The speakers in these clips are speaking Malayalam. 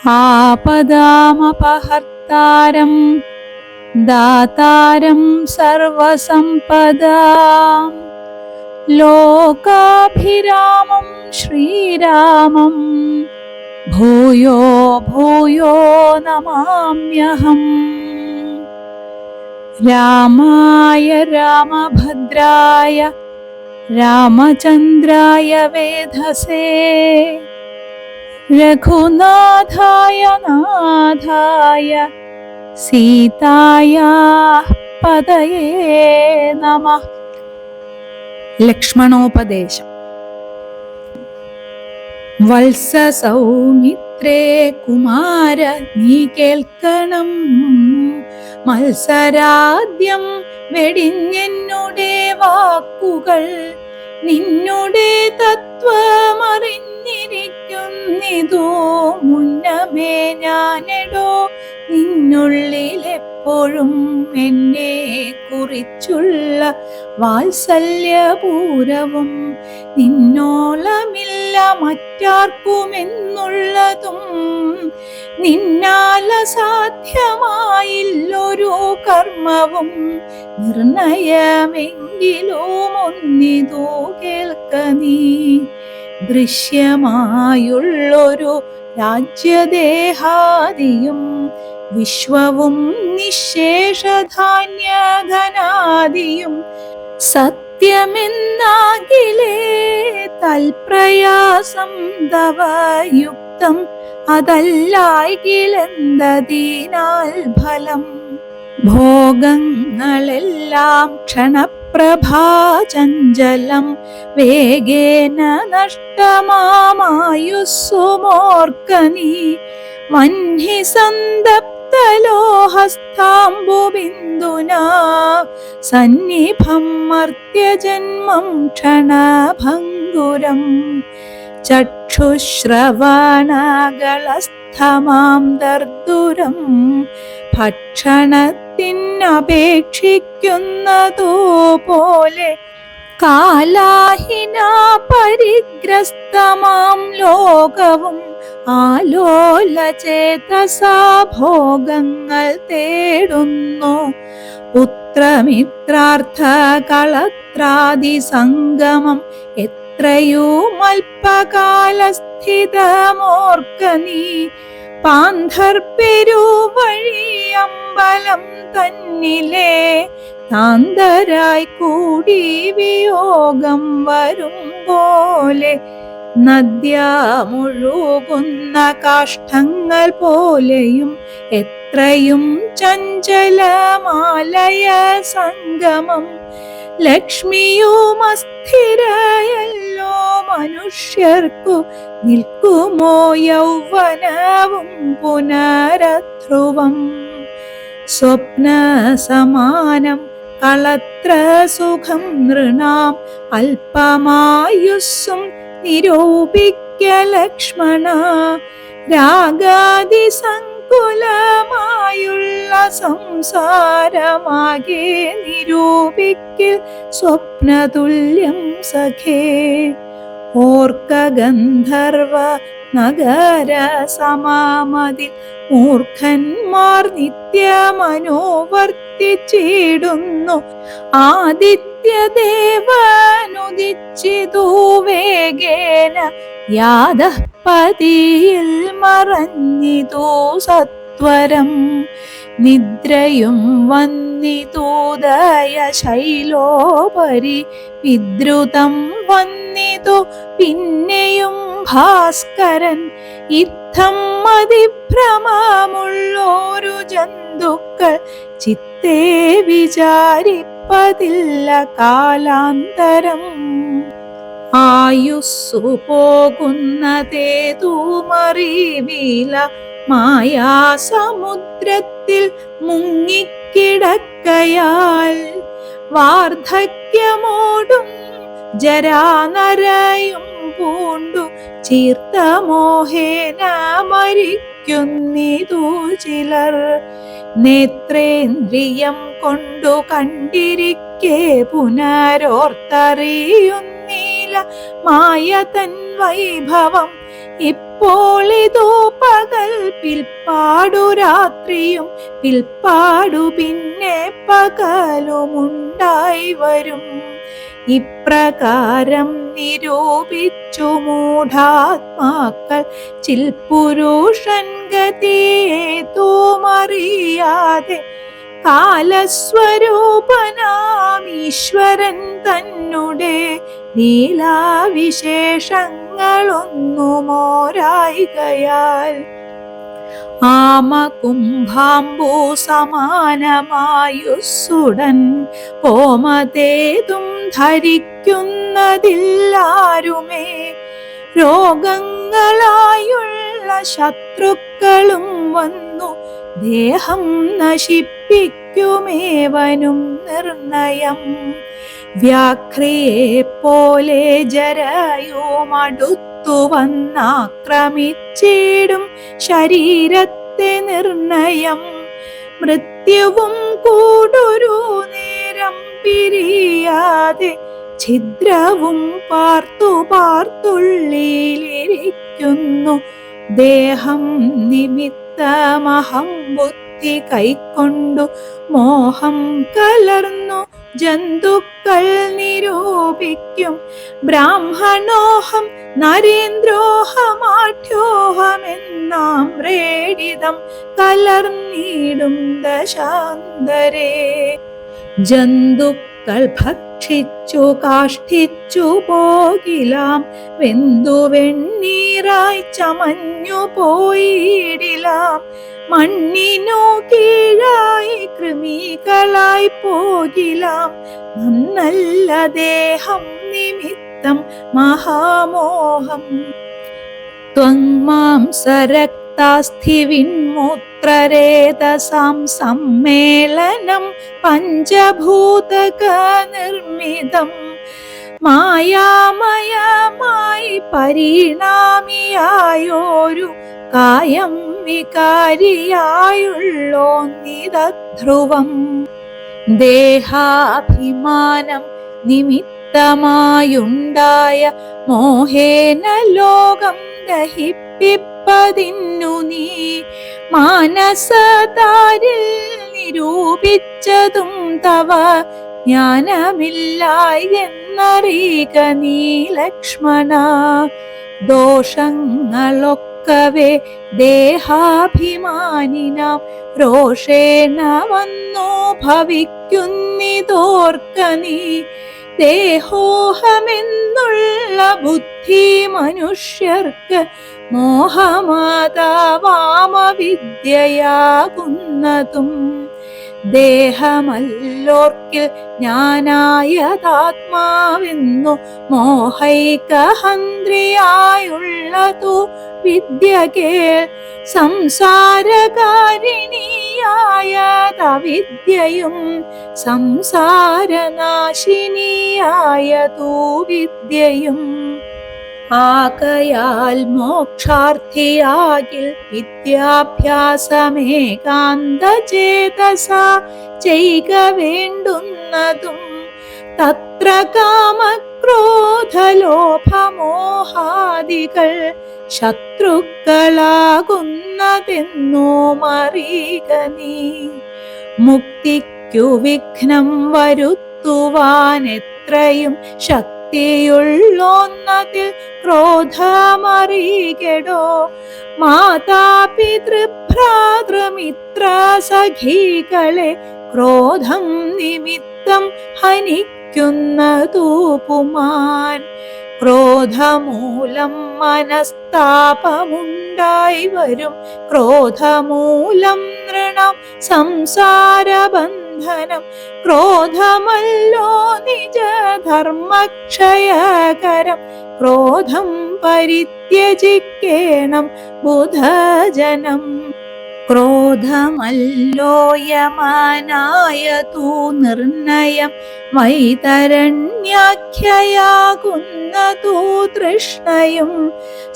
ആപദാമപഹർത്താരം ദാതാരം സർവസമ്പദാം ലോകാഭിരാമം ശ്രീരാമം ഭൂയോ ഭൂയോ നമാമ്യഹം. രാമായ രാമഭദ്രായ രാമചന്ദ്രായ വേധസേ രഘുനാഥായ നാഥായ സീതായാഃ പതയേ നമഃ. ലക്ഷ്മണോപദേശം. വത്സ സൗമിത്രേ കുമാര നീ കേൾക്കണം, മത്സരാദ്യം വെടിഞ്ഞെന്നുടെ വാക്കുകൾ, നിന്നുടെ തത്വമറിഞ്ഞിരിക്കുന്നിതോ മുന്നമേ ഞാനെടോ നിന്നുള്ളിലെപ്പോഴും എന്നെ കുറിച്ചുള്ള വാത്സല്യപൂരവും നിന്നോളമില്ല മറ്റാർക്കുമെന്നുള്ളതും, നിന്നാൽ സാധ്യമായില്ലൊരു കർമ്മവും നിർണയമെങ്കിലും ഒന്നിതു കേൾക്ക നീ. ദൃശ്യമായുള്ളൊരു രാജ്യദേഹാദിയും വിശ്വവും നിശേഷധാന്യധനാദിയും സത്യമെന്നാകിലേ തൽപ്രയാസം തവ യുക്തം, അതല്ലായികിലെന്തതിനാൽ ഫലം. ഭോഗങ്ങളെല്ലാം ക്ഷണപ്രഭാചഞ്ചലം, വേഗേന നഷ്ടമാമായുസ്സുമോർക്ക നീ. വഹ്നി സന്തപ്തലോഹസ്ഥാംബുബിന്ദുനാ സന്നിഭം മർത്യജന്മം ക്ഷണഭംഗുരം. ചക്ഷുശ്രവണകളസ്ഥമാം ദർദുരം ഭക്ഷണത്തിനപേക്ഷിക്കുന്നതോ പോലെ, കാലാഹിന പരിഗ്രസ്തമാം ലോകവും ആലോലചേതസാ ഭോഗങ്ങൾ തേടുന്നു. പുത്രമിത്രാർത്ഥ കളത്രാദി സംഗമം എത്രയുമൽപകാലസ്ഥിതമോർക്ക നീ. പാന്ധർപ്പെരുവഴി അമ്പലം തന്നിലെ താന്തരായി കൂടി വിയോഗം വരും പോലെ, നദ്യാമുഴുകുന്ന കാഷ്ഠങ്ങൾ പോലെയും എത്രയും ചഞ്ചലമാലയ സംഗമം. ലക്ഷ്മിയും അസ്ഥിരയല്ലോ മനുഷ്യർക്കു, നിൽക്കുമോ യൗവനവും പുനരധ്രുവം. സ്വപ്നസമാനം കളത്ര സുഖം നൃണാം, അല്പമായുസ്സും നിരൂപിക്ക ലക്ഷ്മണ. രാഗാദി സങ്കുലമായുള്ള സംസാരമാകെ നിരൂപിക്കൽ സ്വപ്നതുല്യം സഖേ. ഓർക്ക ഗന്ധർവ നഗര സമാമതിൽ മൂർഖന്മാർ നിത്യമനോവർത്തിച്ചിടുന്നു. ആദിത്യദേവനുദിച്ചിതു വേഗേന, യാതഃ പതിയിൽ മറഞ്ഞിതു സത്വരം. നിദ്രയും വന്നിതൂദയ ശൈലോപരി, വിദ്രുതം വന്നിതു പിന്നെയും ഭാസ്കരൻ. ഇത്തം മതിഭ്രമമുള്ളോരു ജന്തുക്കൾ ചിത്തേ വിചാരിപ്പതില്ല കാലാന്തരം. ആയുസ്സു പോകുന്നതേതുമറിവില, മായാസമുദ്രത്തിൽ മുങ്ങിക്കിടക്കയാൽ. വാർദ്ധക്യമോടും ജരാനരയും പൂണ്ടു ചീർത്തമോഹേന മരിക്കുന്നിതു ചിലർ. നേത്രേന്ദ്രിയം കൊണ്ടു കണ്ടിരിക്കെ പുനരോർത്തറിയുന്നീല മായ തൻ വൈഭവം. ഇപ്പോളിതോ പകൽ, പിൽപ്പാടു രാത്രിയും, പിൽപ്പാടു പിന്നെ പകലുമുണ്ടായി വരും. ഇപ്രകാരം നിരൂപിച്ചു മൂഢാത്മാക്കൾ ചിൽപുരുഷൻ ഗതിയേതുമറിയാതെ കാലസ്വരൂപനാം ഈശ്വരൻ തന്നെ ലീലാവിശേഷങ്ങളൊന്നുമോരായികയാൽ ആമകുംഭാംബു സമാനമായുസ്സുടൻ ഹോമതേതും ധരിക്കുന്നതില്ലാരുമേ. രോഗങ്ങളായുള്ള ശത്രുക്കളും വന്നു ദേഹം നശിപ്പിക്കുമേവനും നിർണയം. വ്യാഘ്രിയെ പോലെ ജരയുമടുത്തു വന്നാക്രമിച്ചിടും ശരീരത്തെ നിർണയം. മൃത്യുവും കൂടൊരു നേരം പിരിയാതെ ഛിദ്രവും പാർത്തു പാർത്തുള്ളിലിരിക്കുന്നു. ദേഹം നിമിത്തമഹം ബുദ്ധി കൈക്കൊണ്ടു മോഹം കലർന്നു ജന്തുക്കൾ നിരൂപിക്കും. ബ്രാഹ്മണോഹം നരേന്ദ്രോഹമാഠ്യോഹമെന്നാം പ്രേഡിതം കലർന്നിടും ദശാന്തരേ. ജന്തുക്കൾ ഭക്ഷിച്ചു കാഷ്ഠിച്ചു പോകിലാം, വെന്തു വെണ്ണീറായി ചമഞ്ഞു പോയിടിലാം. മണ്ണിനു കീഴായി കൃമികളായി പോകിലാം, നന്നല്ല ദേഹം നിമിത്തം മഹാമോഹം. ത്വങ്മാംസരക്താസ്ഥിവിന്മൂത്രരേതസാം സമ്മേളനം പഞ്ചഭൂതക നിർമ്മിതം. മായാമയമായി പരിണാമിയായോരു കായം വികാരിയായുള്ളോന്നിതധ്രുവം. ദേഹാഭിമാനം നിമിത്തമായുണ്ടായ മോഹേന ലോകം ദഹിപ്പിപ്പതിന്നു നീ മാനസതാരിൽ നിരൂപിച്ചതും തവ ജ്ഞാനമില്ലായെന്നറിയുക നീ ലക്ഷ്മണ. ദോഷങ്ങളൊക്കവേ ദേഹാഭിമാനിനാം രോഷേണ വന്നു ഭവിക്കുന്നിതോർക്ക നീ. ദേഹോഹമെന്നുള്ള ബുദ്ധി മനുഷ്യർക്ക് മോഹമാതാവാമവിദ്യയാകുന്നതും. ദേഹമല്ലോർക്കിൽ ഞാനായതാത്മാവെന്നു മോഹൈകഹന്ത്രിയായുള്ളതു വിദ്യ കേൾ. സംസാരകാരിണിയായതവിദ്യയും സംസാരനാശിനിയായതു വിദ്യയും. ആകയാൽ മോക്ഷാർത്ഥിയാകിൽ വിദ്യാഭ്യാസമേകാന്തചേതസാ ചെയ്ക വേണ്ടുന്നതും. തത്ര കാമക്രോധലോഭമോഹാദികൾ ശത്രുക്കളാകുന്നതെന്നോമറിയുക നീ. മുക്തിക്കു വിഘ്നം വരുത്തുവാൻ എത്രയും ശക്തിയുള്ളോന്നതിൽ ക്രോധമറികെടോ. മാതാപിതൃഭ്രാതൃമിത്ര സഖികളെ ക്രോധം നിമിത്തം ഹനിക്കുന്നതു പുമാൻ. ക്രോധമൂലം മനസ്താപമുണ്ടായി വരും, ക്രോധമൂലം നൃണം സംസാരബന്ധനം. ക്രോധമല്ലോ നിജധർമ്മക്ഷയകരം, ക്രോധം പരിത്യജിക്കേണം ബുധജനം. ക്രോധമല്ലോ യമനായതു നിർണയം, വൈതരണ്യാഖ്യയാകുന്നതു തൃഷ്ണയും.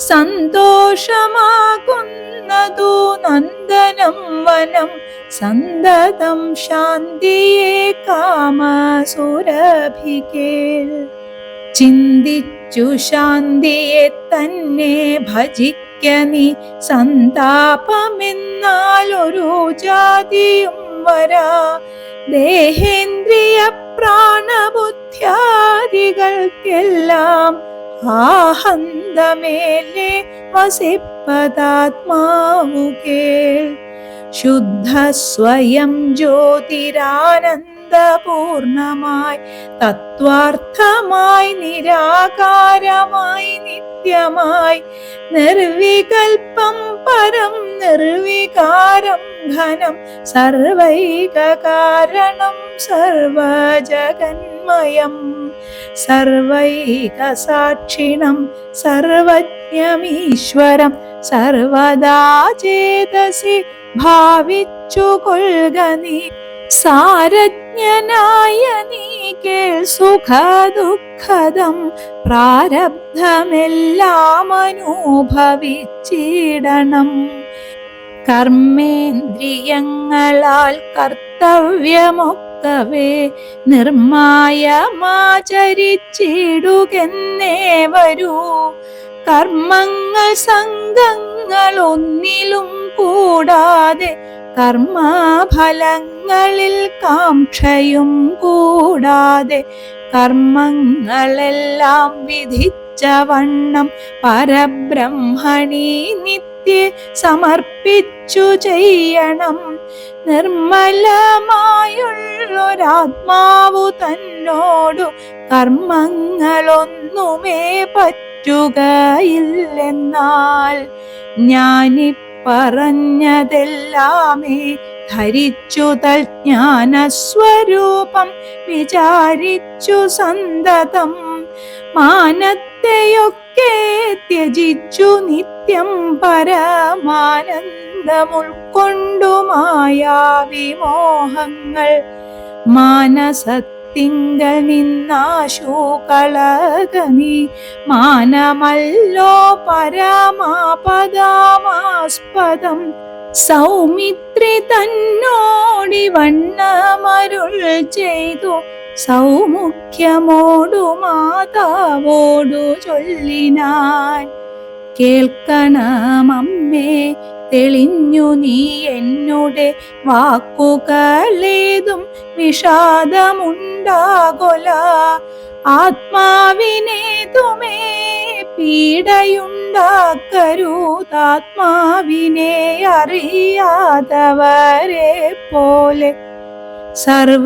സന്തോഷമാകുന്നതു നന്ദനം വനം, സന്തതം ശാന്തിയെ കാമസുരഭികേൾ. ചിന്തിച്ചു ശാന്തിയെ തന്നെ ഭജിക്ക നീ. സന്താപമെന്നാൽ ഒരു ജാതിയും വരാ. ദേഹേന്ദ്രിയ പ്രാണബുദ്ധ്യാദികൾക്കെല്ലാം ആഹന്തമേലെ വസിപ്പതാത്മാവു കേൾ. ശുദ്ധ സ്വയം ജ്യോതിരാനന്ദപൂർണമായി തത്വാർത്ഥമായി നിരാകാരമായി നിത്യമായി നിർവികൽപം പരം നിർവികാരം ഘനം സർവൈക കാരണം സർവജഗന്മയം സർവൈക സാക്ഷിണം സർവജ്ഞമീശ്വരം സർവദാ ചേതസി ഭാവിച്ചു കൊള്ളുക നീ. സാരജ്ഞനായ നീ കേൾ സുഖദുഃഖദം പ്രാരബ്ധമെല്ലാം അനുഭവിച്ചിടണം. കർമ്മേന്ദ്രിയങ്ങളാൽ കർത്തവ്യമൊക്കവേ നിർമായമാചരിച്ചിടുകെന്നേ വരൂ. കർമ്മങ്ങൾ സംഘങ്ങൾ ഒന്നിലും കൂടാതെ കർമ്മഫലങ്ങളിൽ കാംക്ഷയും കൂടാതെ കർമ്മങ്ങളെല്ലാം വിധിച്ച വണ്ണം പരബ്രഹ്മണി നിത്യ സമർപ്പിച്ചു ചെയ്യണം. നിർമ്മലമായുള്ളൊരാത്മാവു തന്നോടു കർമ്മങ്ങളൊന്നുമേ പറ്റുകയില്ലെന്നാൽ ഞാനി പറഞ്ഞതെല്ലാമേ ധരിച്ചു തജ്ഞാനസ്വരൂപം വിചാരിച്ചു സന്തതം. മാനത്തെയൊക്കെ ത്യജിച്ചു നിത്യം പരമാനന്ദമുൾക്കൊണ്ടു മായാവിമോഹങ്ങൾ മാനസത്തിങ്കൽ നിന്നാശു കളകനീ. മാനമല്ലോ പരമാപദമാസ്പദം സൗമിത്രി തന്നോടിവണ്ണമരുൾ ചെയ്തു. സൗമുഖ്യമോടു മാതാവോടു ചൊല്ലിനാൻ. കേൾക്കണമമ്മേ തെളിഞ്ഞു നീ എന്നുടെ വാക്കുകളേതും വിഷാദമുണ്ടാകൊല. ആത്മാവിനേതുമേ പീഡയുണ്ടാക്കരുതാത്മാവിനെ അറിയാതവരെ പോലെ. സർവലോകങ്ങളിലും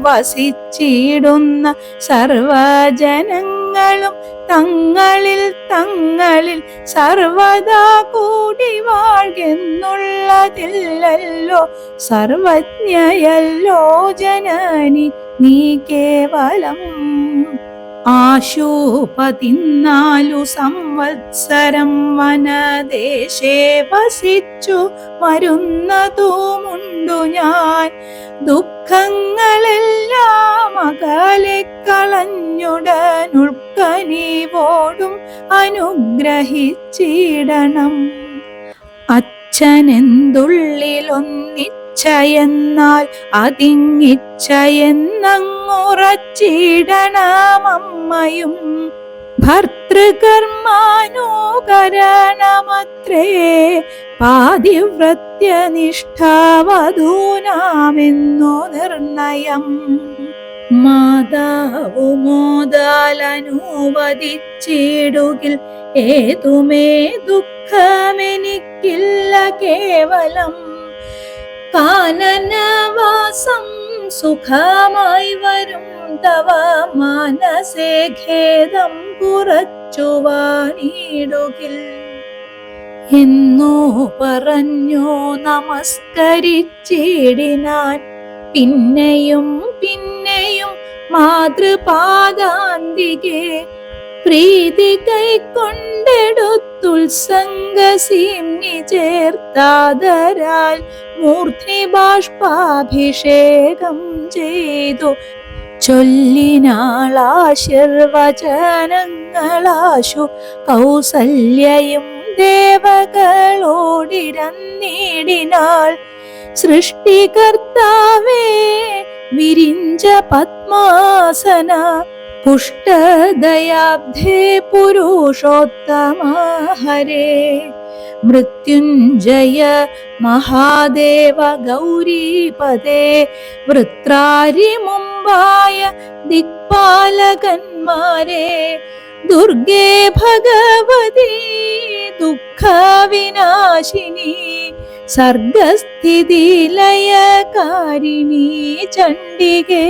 വസിച്ചിടുന്ന സർവജനങ്ങളും തങ്ങളിൽ തങ്ങളിൽ സർവദാ കൂടി വാഴ്കെന്നുള്ളതില്ലല്ലോ. സർവജ്ഞയല്ലോ ജനനി നീ കേവലം. ആശു 14 സംവത്സരം വനദേശേ വസിച്ചു വരുന്നതുമുണ്ടു ഞാൻ. ദുഃഖങ്ങളെല്ലാം അകലെ കളഞ്ഞുടനുൾക്കനീവോടും അനുഗ്രഹിച്ചിടണം. അച്ഛനെന്തുള്ളിലൊന്നിച്ഛയെന്നാൽ അതിങ്ങിച്ഛയെന്നങ്ങുറച്ചിടണമമ്മയും. ഭർതൃകർമാനുകരണമത്രേ പാതിവ്രത്യനിഷ്ഠാവധൂനാമെന്നു നിർണയം. മാതാവു മോദാലനുവദിച്ചിടുകിൽ ഏതുമേ ദുഃഖമെനിക്കില്ല കേവലം. കാനനവാസം സുഖമായി വരും തവ മാനസേ ഖേദം കുറച്ചുവാനിടുകിൽ എന്നു പറഞ്ഞു നമസ്കരിച്ചിടിനാൻ. പിന്നെയും പിന്നെയും മാതൃപാദാന്തികെ പ്രീതി കൈക്കൊണ്ടെടുത്തുത്സംഗസീംനി ചേർത്താദരാൽ മൂർധ്നി ബാഷ്പാഭിഷേകം ചെയ്തു. ചൊല്ലിനാളാശീർവചനങ്ങളാശു കൗസല്യയും ദേവകളോടിരന്നിടിനാൾ. സൃഷ്ടികർത്താവേ വിരിഞ്ച പത്മാസന പുഷ്ടദയാബ്ധേ പുരുഷോത്തമ ഹരേ. മൃത്യുഞ്ജയ മഹാദേവ ഗൗരീപദേ വൃത്രാരി മുമ്പായ ദിക്പാലകന്മാരെ. ദുർഗേ ഭഗവതി ദുഃഖവിനാശിനി സർഗസ്ഥിതി ലയകാരിണി ചണ്ഡികേ.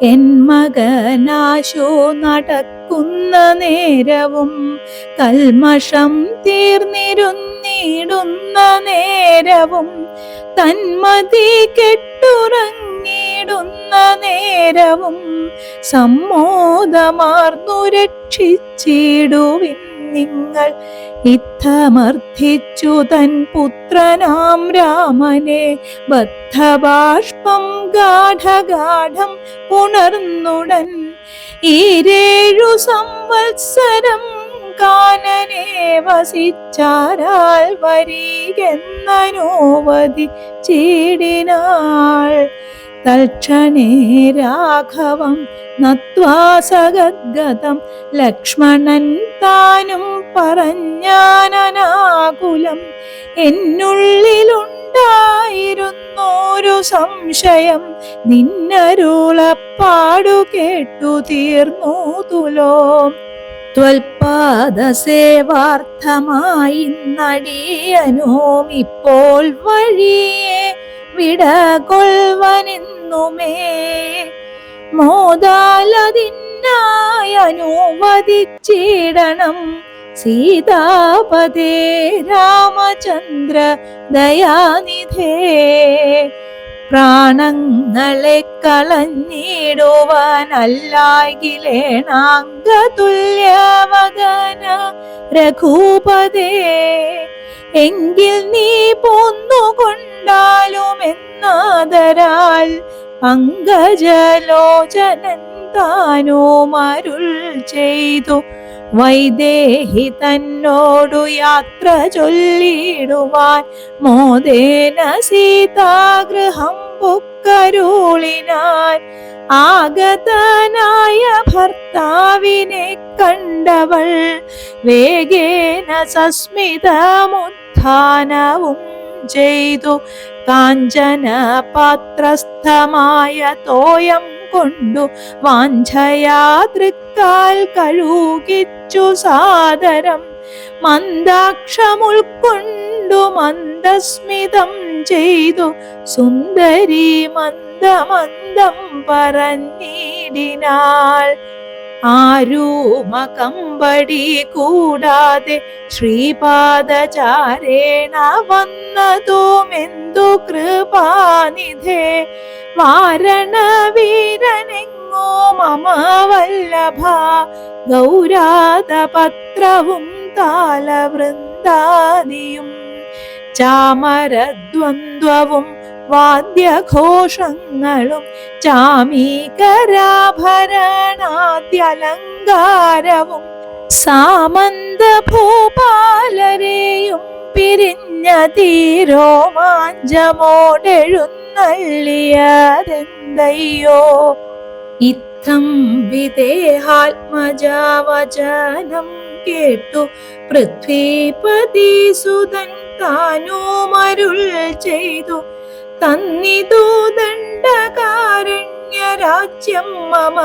എൻ മകനാശു നടക്കുന്ന നേരവും കൽമഷം തീർന്നിരുന്നിടുന്ന നേരവും തന്മതി കെട്ടുറങ്ങിടുന്ന നേരവും സമ്മോദമാർന്നു രക്ഷിച്ചിടുവിൻ നിങ്ങൾ. ഇത്തമർത്ഥിച്ചു തൻ പുത്രനാം രാമനെ ബദ്ധബാഷ്പം ഗാഠഗാഠം പുണർന്നുടൻ. ഈരേഴു സംവത്സരം കാനനെ വസിച്ചാരാൽ വരികെന്നനോവധി ചീടിനാൾ. തൽക്ഷണേ രാഘവം നത്വാ സഗദ്ഗതം ലക്ഷ്മണൻ താനും പറഞ്ഞാനനാകുലം. എന്നുള്ളിലുണ്ടായിരുന്നൊരു സംശയം നിന്നരുളപ്പാടു കേട്ടു തീർന്നു തുലോം. ത്വൽപാദസേവാർത്ഥമായി നടിയനോം ഇപ്പോൾ വഴിയെ വിടകൊൾവനെന്നുമേ. മോദാലതിനായി അനുവദിച്ചിടണം സീതാപദേ രാമചന്ദ്ര ദയാനിധേ. പ്രാണങ്ങളെ കളഞ്ഞിടുവാനല്ലാകിലേണാംഗതുല്യവദന രഘുപദേ. എങ്കിൽ നീ പോന്നുകൊണ്ടാലുമെന്നാദരാൽ പങ്കജലോചനൻ താനും അരുൾ ചെയ്തു. വൈദേഹി തന്നോടു യാത്ര ചൊല്ലിടുവാൻ മോദേന സീതാഗൃഹം പൊക്കരുളിനാൻ. ആഗതനായ ഭർത്താവിനെ കണ്ടവൾ വേഗേന സസ്മിതമുത്ഥാനവും ചെയ്തു. കാഞ്ചന പാത്രസ്ഥമായ തോയം കൊണ്ടു വാഞ്ചയാ തൃക്കാൽ കഴുകിച്ചു സാദരം. മന്ദാക്ഷമുൾക്കൊണ്ടു മന്ദസ്മിതം ചെയ്തു സുന്ദരി മന്ദമന്ദം പറഞ്ഞിടിനാൾ. ആരൂമകമ്പടി കൂടാതെ ശ്രീപാദചാരേണ വന്നതുമെന്തു കൃപാനിധേ. വാരണവീരനെങ്ങോ മമ വല്ലഭ ഗൗരാതപത്രവും താലവൃന്ദാദിയും ചാമരദ്വന്ദ്വവും വാദ്യഘോഷങ്ങളും ചാമീകരാഭരണാദ്യലങ്കാരവും സാമന്ത ഭൂപാലരെയും പിരിഞ്ഞ തീരോമാഞ്ചമോടെഴുന്നള്ളിയതെന്തയ്യോ. ഇത്തം വിദേഹാത്മജാവചനം കേട്ടു പൃഥ്വീപതിസുതൻ താനുമരുൾ ചെയ്തു. തന്നിതു ദണ്ഡകാരണ്യരാജ്യം മമ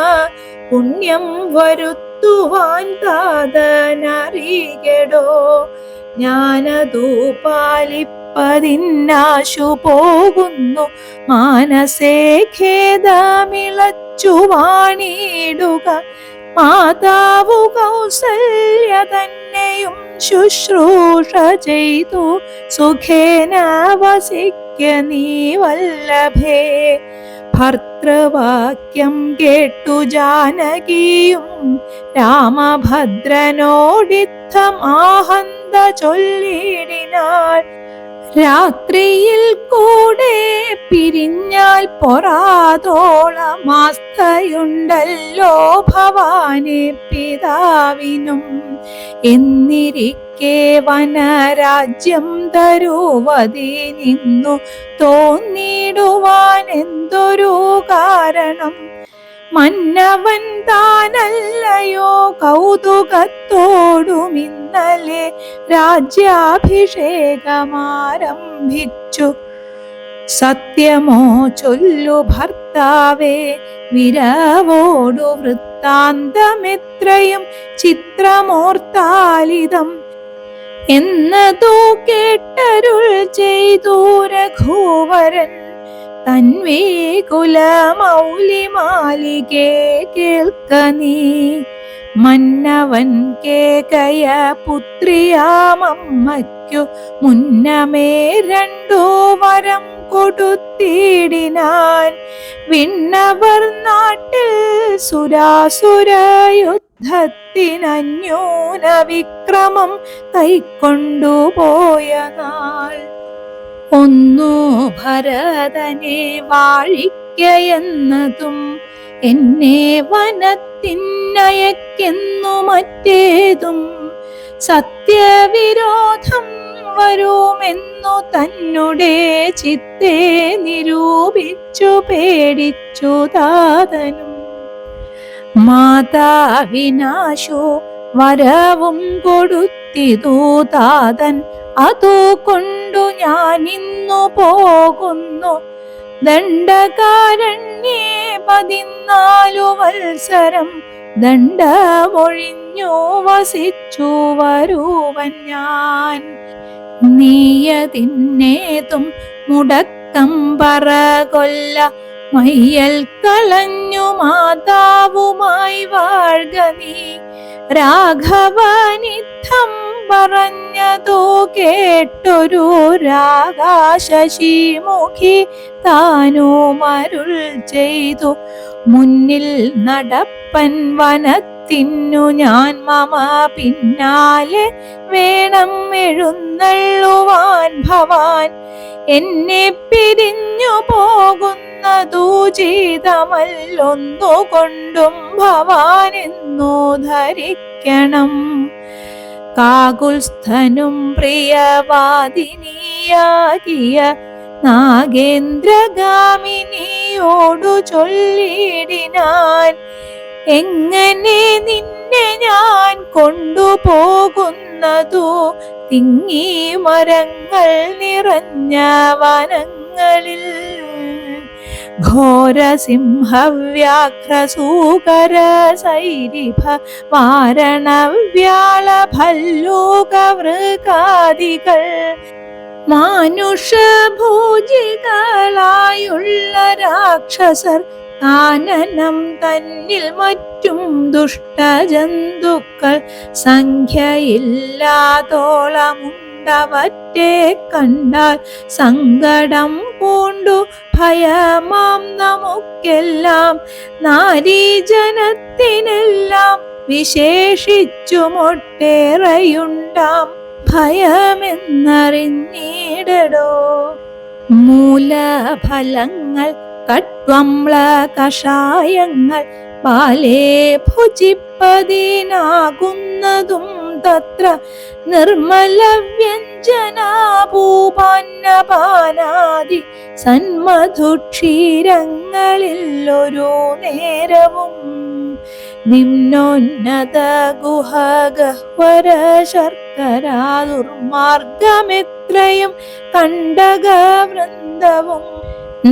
പുണ്യം വരുത്തുവാൻ താതനറികടോ. ഞാനതു പാലിപ്പതിന്നാശു പോകുന്നു മാനസേ ഖേദമിളച്ചു വാണിടുക. മാതാവു കൗസല്യ തന്നെയും ശുശ്രൂഷ ചെയ്തു സുഖേന വസിക്ക നീ വല്ലഭേ. ഭർത്തൃവാക്യം കേട്ടു ജാനകിയും രാമഭദ്രനോടിത്തം ആഹന്ത ചൊല്ലിടിനാൾ. രാത്രിയിൽ കൂടെ പിരിഞ്ഞാൽ പൊറാതോളമാസ്തയുണ്ടല്ലോ ഭവാനെ പിതാവിനും. എന്നിരിക്കെ വനരാജ്യം തരുവതി നിന്നു തോന്നിടുവാൻ എന്തൊരു കാരണം? മന്നവൻ താനല്ലയോ കൗതുകത്തോടുമിന്നലെ രാജ്യാഭിഷേകമാരംഭിച്ചു. സത്യമോ ചൊല്ലു ഭർത്താവേ, വിരവോടു വൃത്താന്തമെത്രയും ചിത്രമോർത്താലിതം എന്നതു കേട്ടരുൾ ചെയ്തു രഘുവരൻ. തൻവേകുലമൗലിമാലികേ കേൾക്ക നീ, മന്നവൻ കേകയ പുത്രിയാമമ്മയ്ക്കു മുന്നമേ 2 വരം കൊടുത്തിടിനാൻ. വിണ്ണവർ നാട്ടിൽ സുരാസുരയുദ്ധത്തിനന്യൂന വിക്രമം കൈക്കൊണ്ടുപോയ നാൾ. ഒന്നു ഭരതനെ വാഴിക്കയെന്നതും എന്നെ വനത്തിനയക്കെന്നു മറ്റേതും സത്യവിരോധം വരുമെന്നു തന്നെ ചിത്തെ നിരൂപിച്ചു പേടിച്ചു താതനും. മാതാവിനാശു വരവും കൊടുത്തിതു താതൻ, അതുകൊണ്ടു ഞാനിന്നു പോകുന്നു. ദണ്ഡകാരണ്യേ 14 വത്സരം ദണ്ഡമൊഴിഞ്ഞു വസിച്ചു വരുവൻ ഞാൻ. നീയതിന്നേതും മുടക്കം പറകൊല്ല, മയ്യൽ കളഞ്ഞു മാതാവുമായി വാഴ്ക നീ. രാഘവനിത്തം പറഞ്ഞതു കേട്ടൊരു രാഗാശശിമുഖി താനുമരുൾ ചെയ്തു. മുന്നിൽ നടപ്പൻ വനത്തിനു ഞാൻ മമ പിന്നാലെ വേണം എഴുന്നള്ളുവാൻ ഭവാൻ. എന്നെ പിരിഞ്ഞു പോകുന്നതു ചെയ്തമല്ലൊന്നുകൊണ്ടും ഭവാനെന്നു ധരിക്കണം. കാകുൽസ്ഥനും പ്രിയവാദിനിയാകിയ നാഗേന്ദ്രഗാമിനിയോടു ചൊല്ലിടിനാൻ. എങ്ങനെ നിന്നെ ഞാൻ കൊണ്ടുപോകുന്നതു തിങ്ങി മരങ്ങൾ നിറഞ്ഞ വനങ്ങളിൽ. ഘോരസിംഹവ്യാഘ്രസൂകര സൈരിഭ വാരണവ്യാള ഭല്ലൂകവൃകാദികൾ മാനുഷഭോജികളായുള്ള രാക്ഷസർ കാനനം തന്നിൽ മറ്റും ദുഷ്ടജന്തുക്കൾ സംഖ്യയില്ലാതോളമുണ്ടവറ്റെ കണ്ടാൽ സങ്കടം പൂണ്ടു ഭയമാം നമുക്കെല്ലാം. നാരീജനത്തിനെല്ലാം വിശേഷിച്ചുമൊട്ടേറെയുണ്ടാം ഭയമെന്നറിഞ്ഞിടടോ. മൂലഫലങ്ങൾ കട്വംള കഷായങ്ങൾ ബാലേ ഭുജിപ്പതിനാകുന്നതും തത്ര നിർമ്മല വ്യഞ്ജനാഭൂപാന്നപാനാദി സന്മധുക്ഷീരങ്ങളിൽ ഒരു നേരവും. നിമ്നോന്നത ഗുഹഗഹ്വര ശർക്കര ദുർമാർഗമെത്രയും കണ്ടകവൃന്ദവും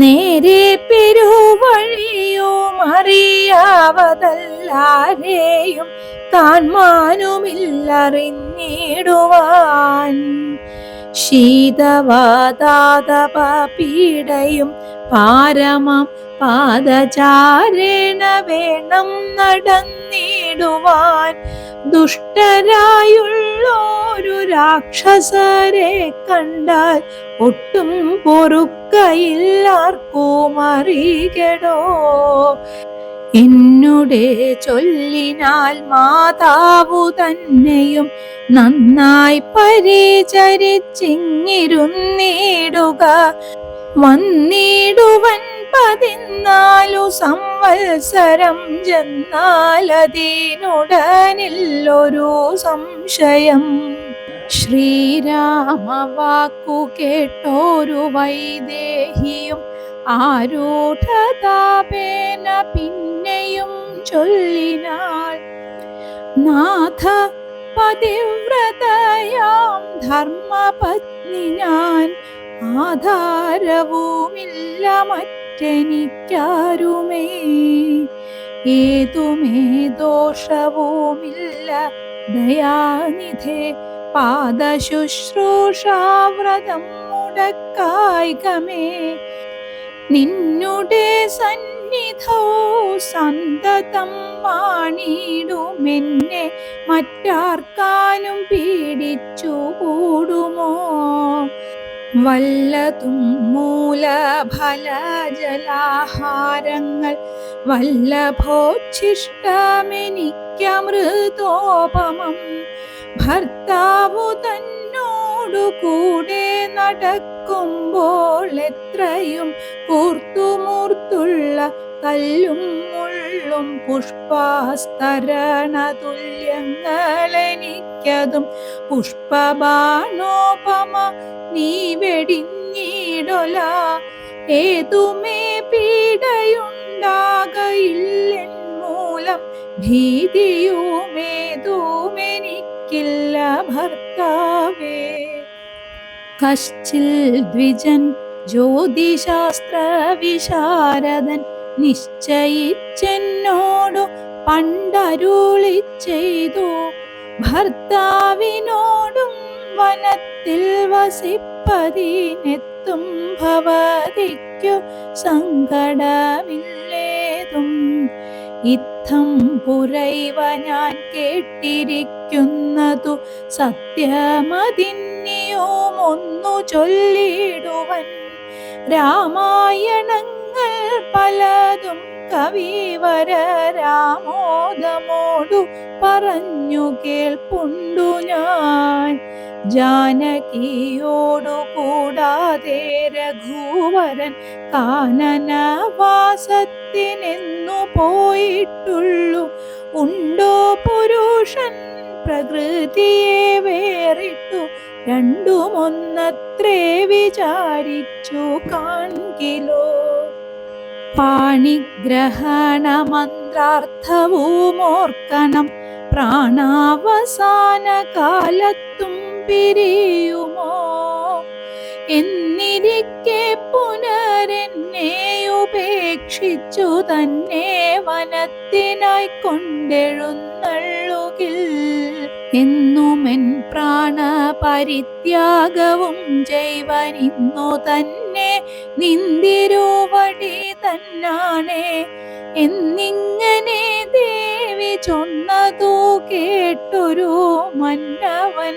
നേരെ പെരുവഴിയും അറിയാവതല്ലാരെയും കാൺമാനുമില്ലറിഞ്ഞിടുവാൻ. ശീതവാതാതപപീഡയും പാരമം പാദചാരേണ വേണം നടന്നിടുവാൻ. ദുഷ്ടരായുള്ളൊരു രാക്ഷസരെ കണ്ടാൽ ഒട്ടും പൊറുക്കയില്ലാർക്കും അറിയടോ. എന്നുടെ ചൊല്ലിനാൽ മാതാവു തന്നെയും നന്നായി പരിചരിച്ചിങ്ങിരുന്നിടുക. വന്നിടുവൻ 14 സംവത്സരം ചെന്നാലതിനുടനില്ലൊരു സംശയം. ശ്രീരാമ വാക്കു കേട്ടോരു വൈദേഹിയും ആരൂഢതാപേന പിന്നെയും ചൊല്ലിനാൾ, നാഥ പതിവ്രതയാം ധർമ്മപത്നി ഞാൻ, ആധാരവുമില്ല മറ്റെനിക്കാരുമേ, ഏതുമേ ദോഷവുമില്ല ദയാനിധേ, പാദശുശ്രൂഷാവ്രതം മുടക്കായികമേ, നിന്നുടെ സന്നിധോ സന്തതം വാണിടുമെന്നെ, മറ്റാർക്കാനും പീഡിച്ചു കൂടുമോ, വല്ലതും മൂലഫലജലാഹാരങ്ങൾ വല്ലഭോച്ഛിഷ്ടമെനിക്കമൃതോപമം, ഭർത്താവു തന്നോടു കൂടെ നടക്കുമ്പോൾ എത്രയും കൂർത്തുമൂർത്തുള്ള കല്ലും മുള്ളും പുഷ്പാസ്തരണതുല്യങ്ങളെനിക്കതും പുഷ്പബാണോപമ നീ വെടിഞ്ഞിടൊല, ഏതുമേ പീഡയുണ്ടാകയില്ലെൻ മൂലം, ഭീതിയുമേതുമെനിക്കില്ല ഭർത്താവേ. കശ്ചിൽ ദ്വിജൻ ജ്യോതിശാസ്ത്ര വിശാരദൻ നിശ്ചയിച്ചെന്നോടു പണ്ടരുളി ചെയ്തു, ഭർത്താവിനോടും വനത്തിൽ വസിപ്പതിനെത്തും ഭവതിക്കു സങ്കടമില്ലേതും, ഇത്തം പുരൈവ ഞാൻ കേട്ടിരിക്കുന്നതു സത്യമതിന്യം ഒന്നു ചൊല്ലിടുവൻ, രാമായണങ്ങൾ പലതും കവിവര രാമോദമോടു പറഞ്ഞു കേൾപ്പുണ്ടു ഞാൻ, ജാനകിയോടു കൂടാതെ രഘുവരൻ കാനനവാസത്തിനെന്നു പോയിട്ടുള്ളു, ഉണ്ടോ പുരുഷൻ പ്രകൃതിയെ വേറിട്ടു, രണ്ടുമൊന്നത്രേ വിചാരിച്ചു കാൺകിലോ, പാണിഗ്രഹണ മന്ത്രാർത്ഥവും ഓർക്കണം, പ്രാണാവസാന കാലത്തും പിരിയുമോ, എന്നിരിക്കെ പുനരെന്നെ ഉപേക്ഷിച്ചു തന്നെ വനത്തിനായി കൊണ്ടെഴുന്നള്ളുകിൽ, എന്നുമെൻ പ്രാണപരിത്യാഗവും ജൈവനിന്നു തന്നെ നിന്തിരുവടി തന്നാണേ, എന്നിങ്ങനെ ദേവി ചൊന്നതു കേട്ടൊരു മന്നവൻ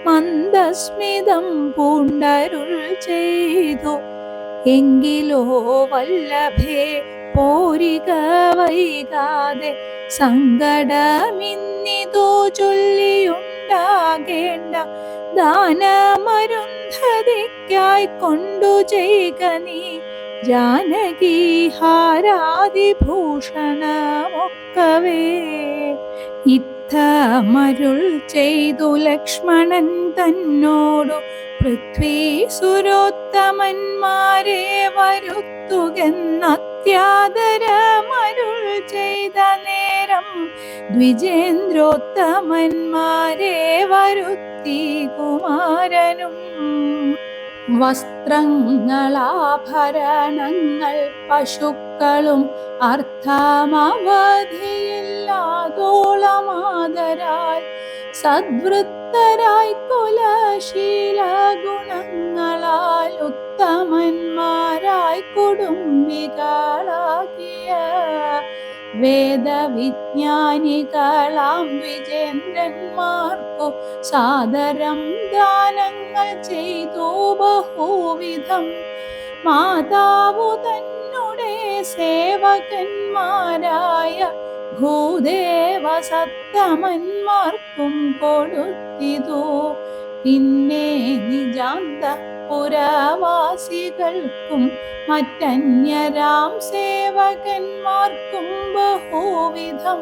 മന്ദസ്മിതം പൂണ്ടരുൾ ചെയ്തു, എങ്കിലോ വല്ലഭേ പോരിക വൈകാതെ, സങ്കടമിന്നിതു ചൊല്ലിയുണ്ടാകേണ്ട, ദാനമരുന്ധതിക്കായി കൊണ്ടു ചെയ്യുക നീ, ജാനകി ഹാരാദിഭൂഷണമൊക്കവേ. ഇത്തമരുൾ ചെയ്തു ലക്ഷ്മണൻ തന്നോടു പൃഥ്വീസുരോത്തമന്മാരെ വരുത്തുകെന്നത്യാദരമരുൾ ചെയ്ത നേരം, ദ്വിജേന്ദ്രോത്തമന്മാരെ വരുത്തി കുമാരനും, വസ്ത്രങ്ങളാഭരണങ്ങൾ പശുക്കളും അർത്ഥമവധിയില്ലാതോളമാദരാൽ, സദ്വൃത്തരായി കുലശീല ഗുണങ്ങളാൽ ഉത്തമന്മാരായി കുടുംബികളാക്കിയ വേദവിജ്ഞാനികളാം ദ്വിജേന്ദ്രന്മാർക്കു സാദരം ദാനങ്ങൾ ചെയ്തു ബഹുവിധം, മാതാവു തന്നെ സേവകന്മാരായ ഭൂദേവ സത്തമന്മാർക്കും കൊടുത്തിതു. പിന്നെ നിജാന്തപുരവാസികൾക്കും മറ്റന്യരാം സേവകന്മാർക്കും ബഹുവിധം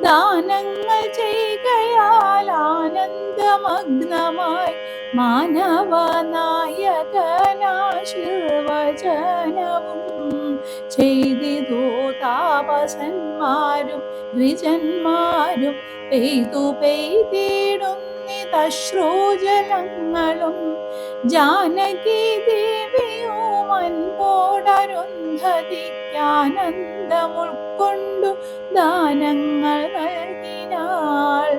ദാനങ്ങൾ ചെയ്കയാൽ ആനന്ദമഗ്നമായി മാനവനായകനാശീർവചനവും ചെയ്തിതു. താപസന്മാരും ദ്വിജന്മാരും പെയ്തിടുന്നിതശ്രുജലങ്ങളും ജാനകി ദേവിയും അൻപോടരുന്ധതിക്കാനന്ദമുൾക്കൊണ്ടു ദാനങ്ങൾ നൽകിനാൾ.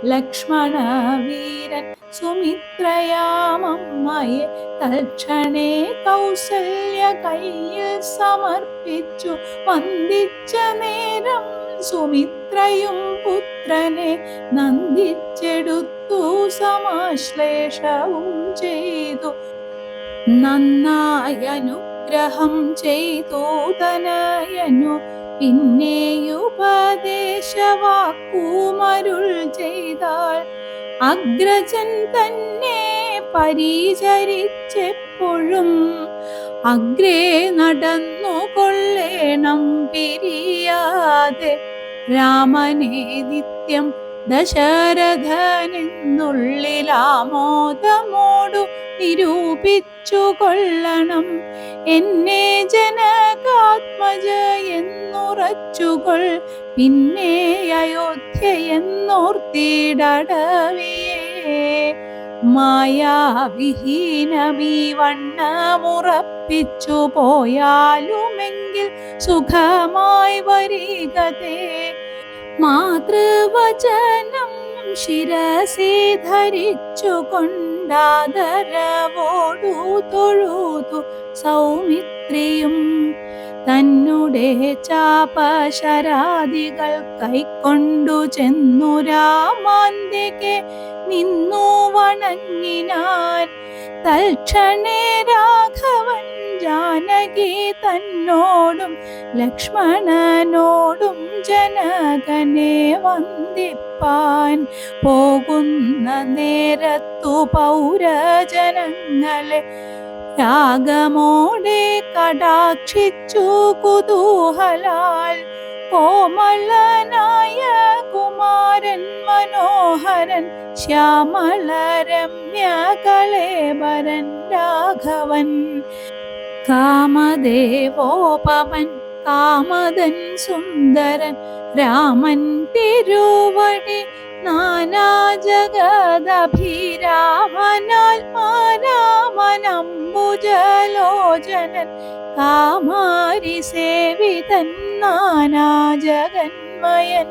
ലക്ഷ്മണ വീരൻ സുമിത്രയാമമ്മയെ തൽക്ഷണേ കൗസല്യ കയ്യിൽ സമർപ്പിച്ചു വന്ദിച്ച നേരം സുമിത്രയും പുത്രനെ നന്ദിച്ചെടുത്തു സമാശ്ലേഷവും ചെയ്തു. നന്നായി അനുഗ്രഹം ചെയ്തു തനയനു. പിന്നെയുപദേശവാക്കുമരുൾ ചെയ്താൽ അഗ്രജൻ തന്നെ പരിചരിച്ചെപ്പോഴും അഗ്രേ നടന്നു കൊള്ളേണം പിരിയാതെ. രാമനെ നിത്യം ദശരഥനെന്നുള്ളിലാമോദമോടു നിരൂപിച്ചു കൊള്ളണം. എന്നെ ജനകാത്മജ എന്നുറച്ചുകൊൾ. പിന്നെ അയോധ്യ എന്നോർത്തിടവിയേ. മായാവിഹീനമീ വണ്ണമുറപ്പിച്ചു പോയാലുമെങ്കിൽ സുഖമായി വരികതേ. മാതൃവചനം ശിരസി ധരിച്ചു കൊണ്ടാദരവോടു തൊഴുതു സൗമിത്രിയും. തന്നുടെ ചാപശരാദികൾ കൈക്കൊണ്ടു ചെന്നു രാമാന്തികെ നിന്നു വണങ്ങിനാൻ. തൽക്ഷണേ രാഘവൻ ജാനകി തന്നോടും ലക്ഷ്മണനോടും ജനകനെ വന്ദിപ്പാൻ പോകുന്ന നേരത്തു പൗരജനങ്ങളെ രാഗമോടെ കടാക്ഷിച്ചു കുതൂഹലാൽ. കോമളനായ കുമാരൻ മനോഹരൻ ശ്യാമള രമ്യ കളേബരൻ രാഘവൻ. കാമദേവോപമൻ കാമദൻ സുന്ദരൻ രാമൻ തിരുവടി നാനാ ജഗദഭിരാമനാത്മാരാമനംബുജലോചനൻ കാമാരി സേവിതൻ നാനാ ജഗന്മയൻ.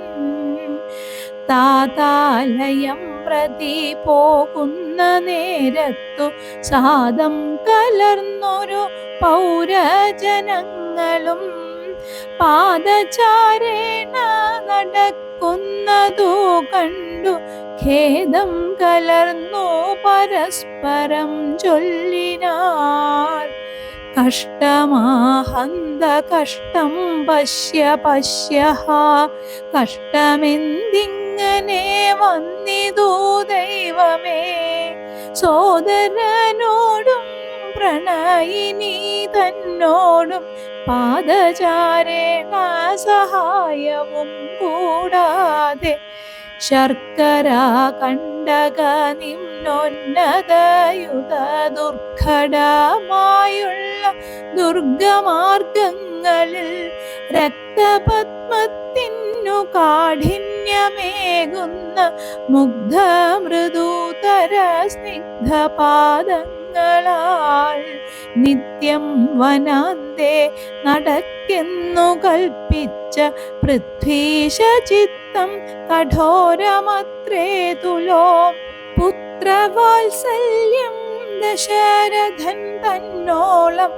താതാലയം പ്രതി പോകുന്ന നേരത്തു സാദം കലർന്നൊരു പൗരജനങ്ങളും പാദചാരേണ നടക്കുന്നതു കണ്ടു ഖേദം കലർന്നു പരസ്പരം ചൊല്ലിനാർ. കഷ്ടമാഹന്ത കഷ്ടം പശ്യ പശ്യഃ. കഷ്ടമെന്തിങ്ങനെ വന്നിതു ദൈവമേ. സോദരനോടും പ്രണയിനി തന്നോടും പാദചാരേണ സഹായവും കൂടാതെ ശർക്കര കണ്ടക നിമ്നോന്നതയുത ദുർഘടമായുള്ള ദുർഗമാർഗങ്ങളിൽ രക്തപത്മത്തിനു കാഠിന്യമേകുന്ന മുഗ്ധ മൃദുതര സ്നിഗ്ധപാദങ്ങളാൽ നിത്യം വനാന്തേ നടക്കെന്നു കൽപ്പിച്ച പൃഥ്വീശ ചിത്തം കഠോരമത്രേ തുലോ. പുത്രവാത്സല്യം ദശരഥൻ തന്നോളം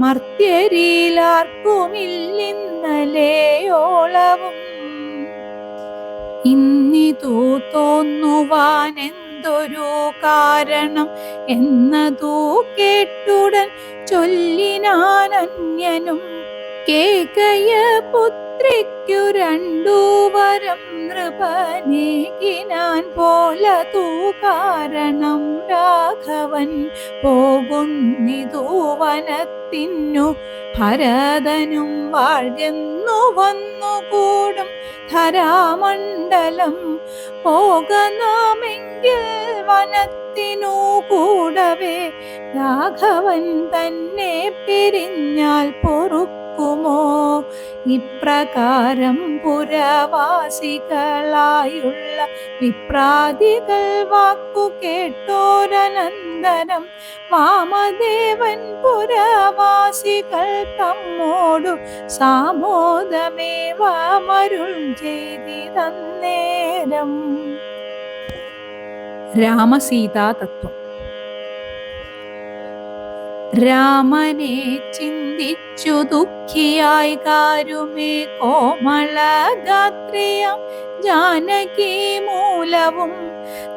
മർത്യരിലാർക്കുമില്ലിന്നലെയോളവും. ഇന്നിതു തോന്നുവാനെന്തൊരു കാരണം എന്നതു കേട്ടുടൻ ചൊല്ലിനാനന്യനും. കേകയ പുത്രിക്കു രണ്ടു വരം നൃപനേകിനാൻ പോലതു കാരണം രാഘവൻ പോകുന്നിതു വനത്തിന്നു ഭരതനും വാഴ്ന്നു വന്നുകൂടും ധരാമണ്ഡലം പോകനാമെങ്കിൽ വനത്തിനു കൂടവേ രാഘവൻ തന്നെ പിരിഞ്ഞാൽ പൊറുക്കുമോ? ഇപ്രകാരം പുരവാസികളായുള്ള വിപ്രാദികൾ വാക്കു കേട്ടോരനന്തരം വാമദേവൻ പുരവാസികൾ തമ്മോടു സാമോദമേവമരുൾ ചെയ്തിതന്നേരം. രാമസീതാ തത്വം. രാമനെ ചിന്തിച്ചു ദുഃഖിയായി കാരുമേ കോമളഗാത്രിയാം ജാനകി മൂലവും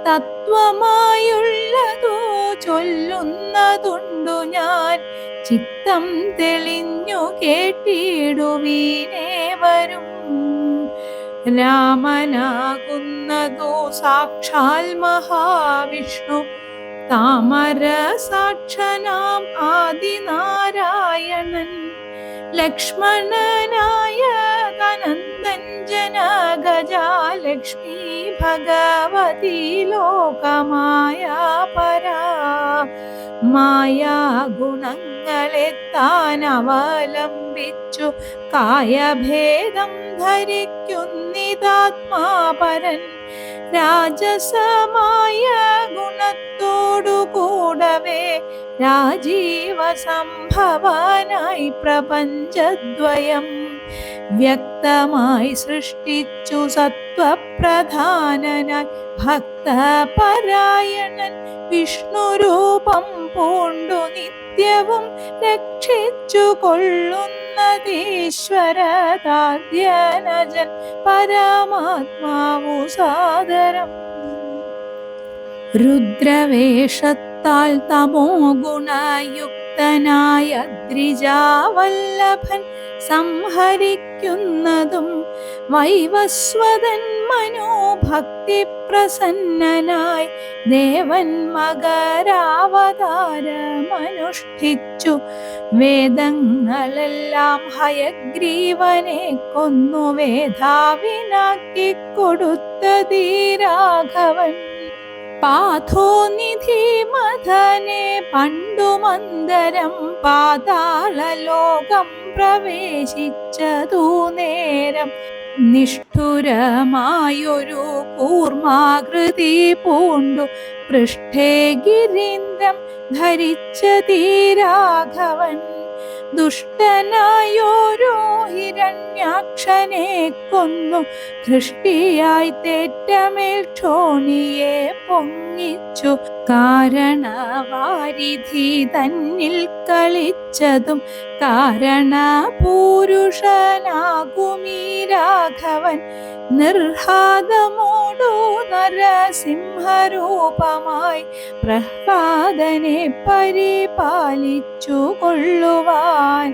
തത്വമായുള്ളതോ ചൊല്ലുന്നതുണ്ടു ഞാൻ. ചിത്തം തെളിഞ്ഞു കേട്ടിടുവീനേവരും. രാമനാകുന്നതോ സാക്ഷാൽ മഹാവിഷ്ണു താമരസാക്ഷനാം ആദിനാരായണൻ. ലക്ഷ്മണനായ അനന്തൻ ജനഗജാലക്ഷ്മി ഭഗവതി ലോകമായ പരാ. മായാ ഗുണങ്ങളെ താൻ അവലംബിച്ചു കായഭേദം ധരിക്കുന്നിതാത്മാപരൻ. രാജസമായ ഗുണത്തോടു കൂടവേ രാജീവ സംഭവനായി പ്രപഞ്ചദ്വയം വ്യക്തമായി സൃഷ്ടിച്ചു സത്വപ്രധാനനായി ഭക്തപരായണൻ വിഷ്ണുരൂപം പൂണ്ടു നിത്യവും രക്ഷിച്ചു കൊള്ളുന്നതീശ്വരതാദ്യനജൻ പരമാത്മാവു സാദരം. രുദ്രവേഷത്താൽ തമോ ഗുണയുക്തനായ ദ്രിജാവല്ലഭൻ സംഹരിക്കുന്നതും വൈവസ്വതൻ മനോഭക്തി പ്രസന്നനായി ദേവൻ മകരാവതാരമനുഷ്ഠിച്ചു വേദങ്ങളെല്ലാം ഹയഗ്രീവനെ കൊന്നു വേധാവിനാക്കി കൊടുത്തതീ രാഘവൻ. പാഥോനിധി മഥനെ പണ്ടുമന്തരം പാതാളലോകം പ്രവേശിച്ചതു നേരം നിഷ്ഠുരമായൊരു കൂർമാകൃതി പൂണ്ടു പൃഷ്ഠേ ഗിരീന്ദ്രം ധരിച്ചതീ രാഘവൻ. ദുഷ്ടനായോരോ ഹിരണ്യാക്ഷനെ കൊന്നു ധൃഷ്ടിയായി തേറ്റമേൽ ക്ഷോണിയെ പൊങ്ങിച്ചു. കാരണവാരിധി തന്നിൽ കളിച്ചതും കാരണപൂരുഷനാകുമീ രാഘവൻ. നിർഹാദമോടു നരസിംഹരൂപമായി പ്രഹ്ലാദനെ പരിപാലിച്ചു കൊള്ളുവാൻ.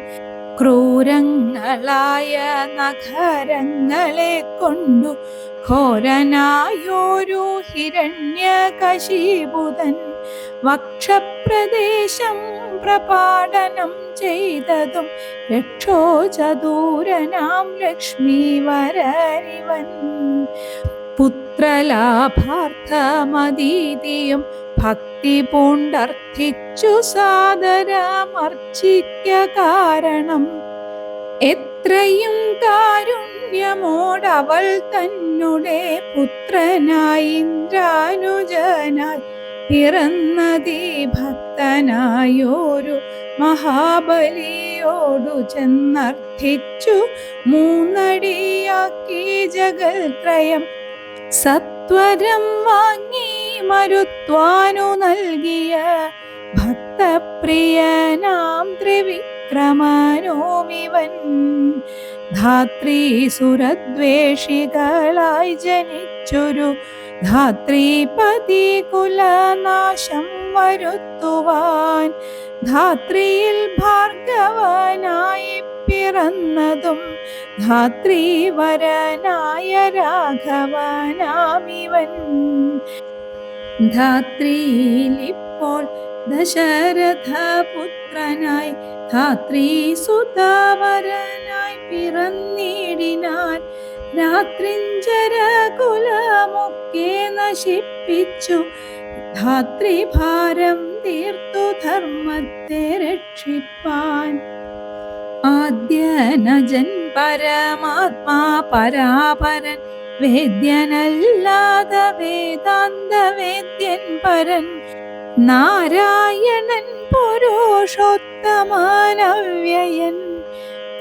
ക്രൂരങ്ങളായ നഖരങ്ങളെ കൊണ്ടു ഘോരനായൊരു ഹിരണ്യകശിപുതൻ വക്ഷപ്രദേശം പ്രപാടനം ചെയ്തതും രക്ഷോചദൂരനാം ലക്ഷ്മീവരരിവൻ. പുത്രലാഭാർത്ഥമതീതിയും ഭക്തി പൂണ്ടർത്ഥിച്ചു സാദരമർച്ചിക്ക കാരണം. എത്രയും കാരുണ്യമോടവൾ തന്നുടെ പുത്രനായി ഇന്ദ്രാനുജനായി പിറന്നതീ ഭക്തനായോരു മഹാബലിയോടു ചെന്നർത്ഥിച്ചു മൂന്നടിയാക്കി ജഗൽത്രയം. സത്വരം വാങ്ങി മരുത്വാനു നൽകിയ ഭക്തപ്രിയനാം ത്രിവിക്രമനോമിവൻ. ധാത്രീസുരദ്വേഷികളായി ജനിച്ചൊരു ധാത്രീപതി കുലനാശം വരുത്തുവാൻ ധാത്രിയിൽ ഭാർഗവനായി പിറന്നതും ധാത്രീവരനായ രാഘവനാമിവൻ. ധാത്രിയിലിപ്പോൾ ദശരഥപുത്രനായി ധാത്രീസുതവരനായി പിറന്നിടിനാൻ. രാത്രിഞ്ചരകുലമൊക്കെ നശിപ്പിച്ചു ധാത്രിഭാരം തീർത്തു ധർമ്മത്തെ രക്ഷിപ്പാൻ. ആദ്യനജൻ പരമാത്മാ പരാപരൻ വേദ്യനല്ലാത വേദാന്ത വേദ്യൻ പരൻ. നാരായണൻ പുരുഷോത്തമനവ്യയൻ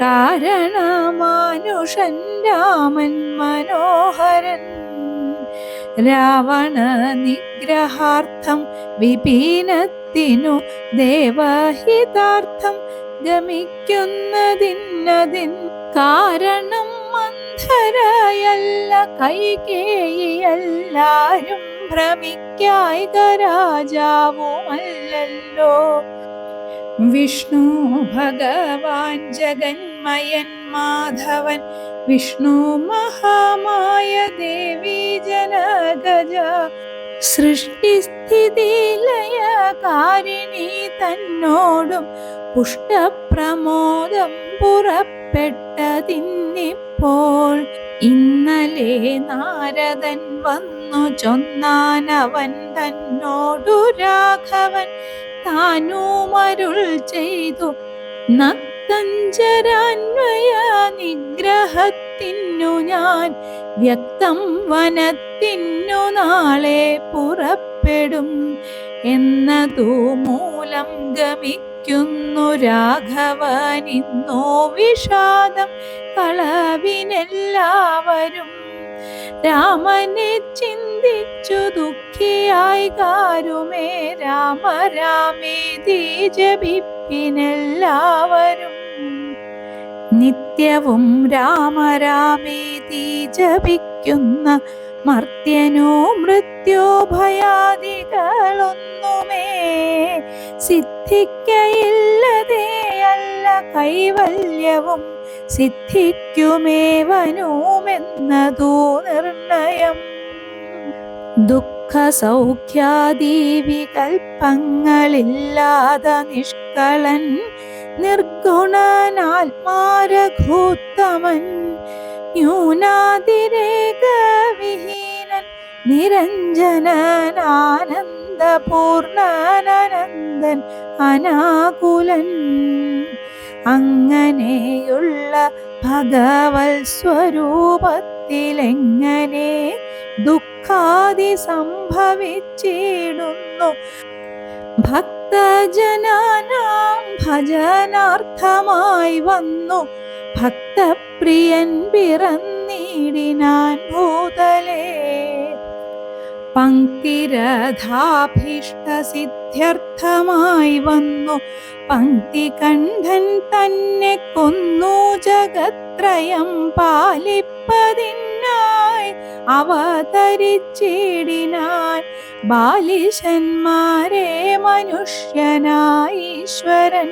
കാരണമാനുഷൻ രാമൻ മനോഹരൻ. രാവണ നിഗ്രഹാർത്ഥം വിപീനത്തിനു ദേവഹിതാർത്ഥം ഗമിക്കുന്നതിന്നതിൻ കാരണം മന്ധരയല്ല കൈകേയിയെല്ലാരും ഭ്രമിക്കായിക രാജാവുമല്ലല്ലോ. വിഷ്ണു ഭഗവാൻ ജഗന്മയൻ മാധവൻ വിഷ്ണു മഹാമായ ദേവി ജനഗജ സൃഷ്ടിസ്ഥിതി ലയകാരിണി തന്നോടും പുഷ്ടപ്രമോദം പുറപ്പെട്ടതിന്നിപ്പോൾ. ഇന്നലെ നാരദൻ വന്നു ചൊന്നാനവൻ തന്നോടു രാഘവൻ താനുമരുൾ ചെയ്തു നക്തഞ്ചരാന്വയ നിഗ്രഹത്തിനു ഞാൻ വ്യക്തം വനത്തിനു നാളെ പുറപ്പെടും എന്നതു മൂലം ഗമിക്കുന്നു രാഘവനിന്നോ വിഷാദം കളവിനെല്ലാവരും. രാമനെ ചിന്തിച്ചു ദുഃഖിയായി കാരുമേ രാമ രാമേതി ജപിപ്പിനെല്ലാവരും. നിത്യവും രാമ രാമേതി ജപിക്കുന്ന മർത്യനോ മൃത്യോ ഭയാദികളൊന്നുമേ സിദ്ധിക്കയില്ലതേ അല്ല കൈവല്യവും സിദ്ധിക്കുമേവനുമെന്നതു നിർണയം. ദുഃഖസൗഖ്യാദി വികൽപ്പങ്ങളില്ലാത നിഷ്കളൻ നിർഗുണനാത്മാരഘൂത്തമൻ ന്യൂനാതിരേകവിഹീനൻ നിരഞ്ജനനാനന്ദപൂർണനന്ദൻ അനാകുലൻ. അങ്ങനെയുള്ള ഭഗവത് സ്വരൂപത്തിലെങ്ങനെ ദുഃഖാദി സംഭവിച്ചിടുന്നു ഭക്തജനാനാം ഭജനാർത്ഥമായി വന്നു ഭക്തപ്രിയൻ പിറന്നിടിനാൻ ഭൂതലേ. പങ്ക്തിരഥാഭീഷ്ടസിദ്ധ്യർത്ഥമായി വന്നു പങ്ക്തികണ്ഠൻ തന്നെ കൊന്നു ജഗത്രയം പാലിപ്പതിനായി അവതരിച്ചിടിനാൻ ബാലിശന്മാരെ മനുഷ്യനായീശ്വരൻ.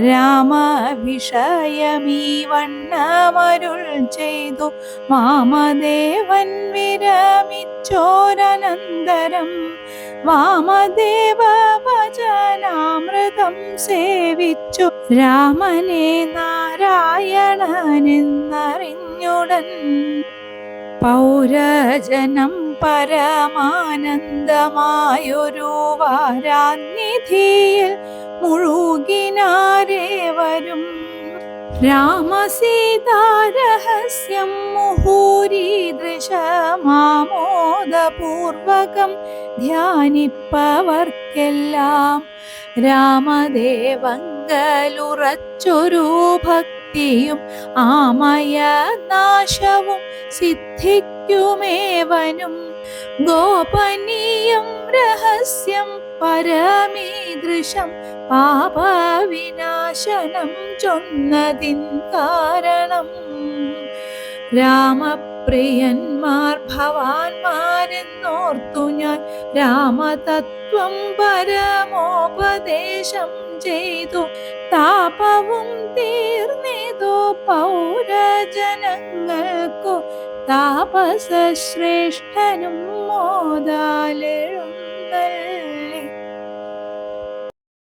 രാമവിഷയമീ വണ്ണമരുൾ ചെയ്തു വാമദേവൻ വിരമിച്ചോരനന്തരം വാമദേവ വചനാമൃതം സേവിച്ചു രാമനെ നാരായണനെന്നറിഞ്ഞുടൻ. പൗരജനം പരമാനന്ദമായൊരു വാരാനിധിയിൽ മുഴുകിനാരേവരും രാമസീതാരഹസ്യം മുഹൂരീദൃശമാമോദപൂർവകം ധ്യാനിപ്പവർക്കെല്ലാം രാമദേവങ്കലുറച്ചൊരു ഭക്തിയും ആമയ നാശവും സിദ്ധിക്കുമേവനും. ഗോപനീയം രഹസ്യം പരമീദൃശം പാപവിനാശനം ചൊന്നതിൻ കാരണം രാമപ്രിയനായ പ്രിയന്മാർ ഭവാന്മാരെന്നോർത്തു ഞാൻ രാമതത്വം പരമോപദേശം ചെയ്തു. താപവും തീർന്നിതു പൗരജനങ്ങൾക്കു താപസശ്രേഷ്ഠനും മോദാലെഴുന്നള്ളിനാൻ.